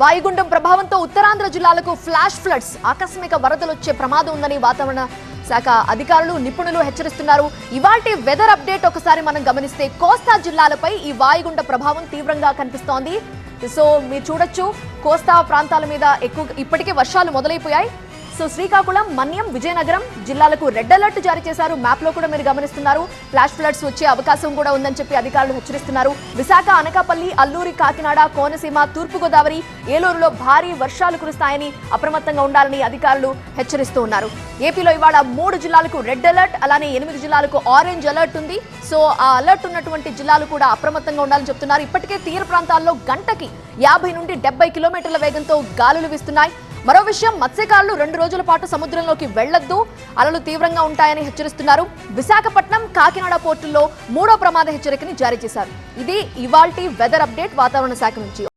వాయుగుండం ప్రభావంతో ఉత్తరాంధ్ర జిల్లాలకు ఫ్లాష్ ఫ్లడ్స్ ఆకస్మిక వరదలు వచ్చే ప్రమాదం ఉందని వాతావరణ శాఖ అధికారులు నిపుణులు హెచ్చరిస్తున్నారు. ఇవాల్టి వెదర్ అప్డేట్ ఒకసారి మనం గమనిస్తే కోస్తా జిల్లాలపై ఈ వాయుగుండ ప్రభావం తీవ్రంగా కనిపిస్తోంది. సో మీరు చూడొచ్చు కోస్తా ప్రాంతాల మీద ఇప్పటికే వర్షాలు మొదలైపోయాయి. సో శ్రీకాకుళం, మన్యం, విజయనగరం జిల్లాలకు రెడ్ అలర్ట్ జారీ చేశారు. మ్యాప్ లో కూడా మీరు గమనిస్తున్నారు. ఫ్లాష్ ఫ్లడ్స్ వచ్చే అవకాశం కూడా ఉందని చెప్పి అధికారులు హెచ్చరిస్తున్నారు. విశాఖ, అనకాపల్లి, అల్లూరి, కాకినాడ, కోనసీమ, తూర్పుగోదావరి, ఏలూరులో భారీ వర్షాలు కురుస్తాయని అప్రమత్తంగా ఉండాలని అధికారులు హెచ్చరిస్తూ ఉన్నారు. ఏపీలో ఇవాళ 3 జిల్లాలకు రెడ్ అలర్ట్, అలానే 8 జిల్లాలకు ఆరెంజ్ అలర్ట్ ఉంది. సో ఆ అలర్ట్ ఉన్నటువంటి జిల్లాలు కూడా అప్రమత్తంగా ఉండాలని చెప్తున్నారు. ఇప్పటికే తీర ప్రాంతాల్లో గంటకి 50 నుండి 70 కిలోమీటర్ల వేగంతో గాలులు వీస్తున్నాయి. మరో విషయం, మత్స్యకారులు 2 రోజుల పాటు సముద్రంలోకి వెళ్లొద్దు, అలలు తీవ్రంగా ఉంటాయని హెచ్చరిస్తున్నారు. విశాఖపట్నం, కాకినాడ పోర్టుల్లో 3వ ప్రమాద హెచ్చరికని జారీ చేశారు. ఇది ఇవాల్టి వెదర్ అప్డేట్ వాతావరణ శాఖ నుంచి.